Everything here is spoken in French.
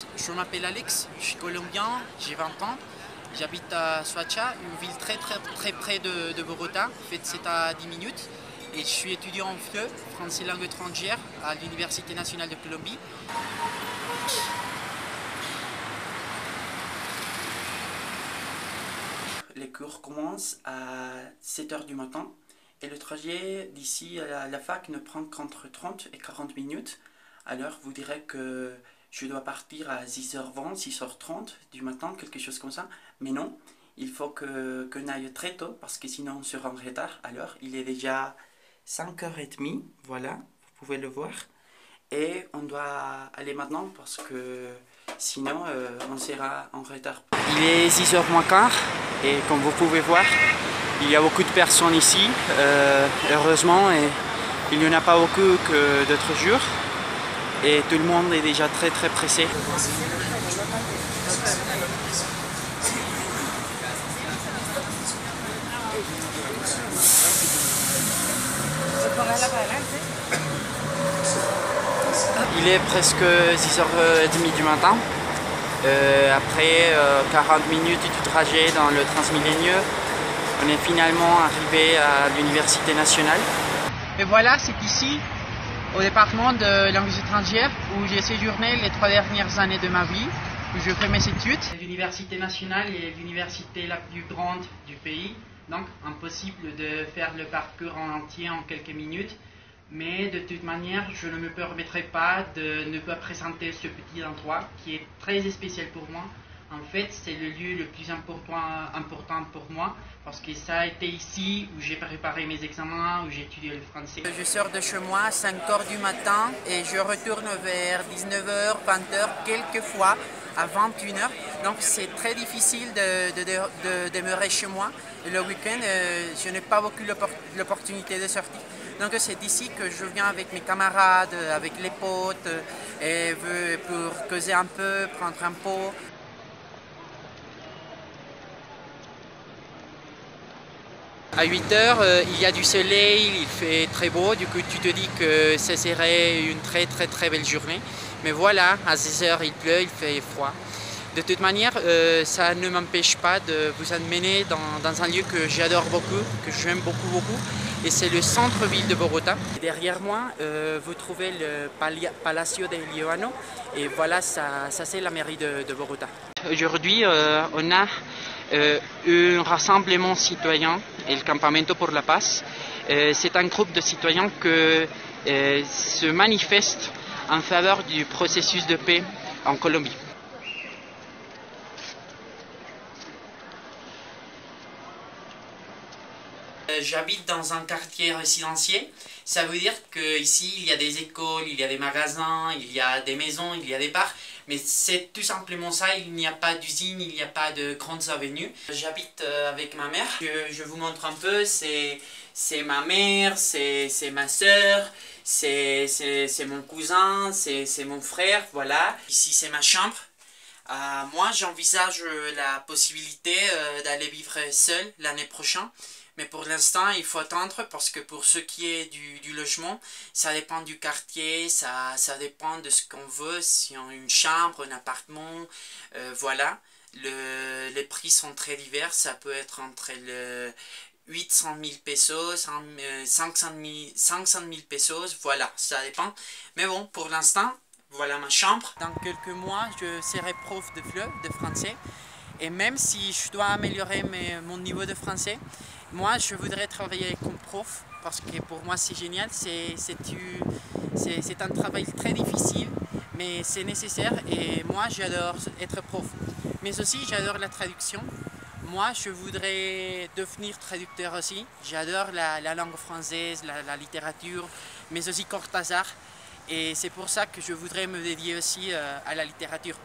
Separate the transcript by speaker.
Speaker 1: Je m'appelle Alex, je suis colombien, j'ai 20 ans. J'habite à Soacha, une ville très près de Bogota. En fait, c'est à 10 minutes. Et je suis étudiant en FLE, français langue étrangère, à l'Université nationale de Colombie. Les cours commencent à 7 h du matin et le trajet d'ici à la fac ne prend qu'entre 30 et 40 minutes. Alors vous direz que je dois partir à 6h20, 6h30 du matin, quelque chose comme ça. Mais non, il faut qu'on aille très tôt parce que sinon on sera en retard. Alors il est déjà 5h30, voilà, vous pouvez le voir. Et on doit aller maintenant parce que sinon on sera en retard. Il est 6h moins quart et comme vous pouvez voir, il y a beaucoup de personnes ici, heureusement, et il n'y en a pas beaucoup que d'autres jours. Et tout le monde est déjà très pressé. Il est presque 6h30 du matin. Après 40 minutes du trajet dans le Transmilenio, on est finalement arrivé à l'Université nationale. Et voilà, c'est ici, au département de langues étrangères, où j'ai séjourné les 3 dernières années de ma vie, où je fais mes études. L'Université nationale est l'université la plus grande du pays, donc impossible de faire le parcours en entier en quelques minutes. Mais de toute manière, je ne me permettrai pas de ne pas présenter ce petit endroit qui est très spécial pour moi. En fait, c'est le lieu le plus important pour moi parce que ça a été ici où j'ai préparé mes examens, où j'ai étudié le français. Je sors de chez moi à 5h du matin et je retourne vers 19h, 20h, quelquefois à 21h. Donc c'est très difficile de demeurer chez moi. Le week-end, je n'ai pas beaucoup l'opportunité de sortir. Donc c'est ici que je viens avec mes camarades, avec les potes, et pour causer un peu, prendre un pot. À 8h, il y a du soleil, il fait très beau, du coup tu te dis que ce serait une très belle journée. Mais voilà, à 16h il pleut, il fait froid. De toute manière, ça ne m'empêche pas de vous emmener dans un lieu que j'adore beaucoup, que j'aime beaucoup, et c'est le centre-ville de Bogota. Derrière moi, vous trouvez le Palacio de Líbano, et voilà, ça c'est la mairie de Bogota. Aujourd'hui, on a un rassemblement citoyen, el Campamento por la Paz. C'est un groupe de citoyens qui se manifeste en faveur du processus de paix en Colombie. J'habite dans un quartier résidentiel, ça veut dire qu'ici il y a des écoles, il y a des magasins, il y a des maisons, il y a des parcs, mais c'est tout simplement ça, il n'y a pas d'usine, il n'y a pas de grandes avenues. J'habite avec ma mère, je vous montre un peu, c'est ma mère, c'est ma soeur, c'est mon cousin, c'est mon frère, voilà. Ici c'est ma chambre. Moi j'envisage la possibilité d'aller vivre seul l'année prochaine. Mais pour l'instant, il faut attendre parce que pour ce qui est du logement, ça dépend du quartier, ça dépend de ce qu'on veut, si on a une chambre, un appartement, voilà. Les prix sont très divers, ça peut être entre le 800 000 pesos, 500 000 pesos, voilà, ça dépend. Mais bon, pour l'instant, voilà ma chambre. Dans quelques mois, je serai prof de FLE, de français. Et même si je dois améliorer mon niveau de français, moi je voudrais travailler comme prof parce que pour moi c'est génial, c'est un travail très difficile mais c'est nécessaire et moi j'adore être prof. Mais aussi j'adore la traduction. Moi je voudrais devenir traducteur aussi, j'adore la langue française, la littérature, mais aussi Cortázar et c'est pour ça que je voudrais me dédier aussi à la littérature.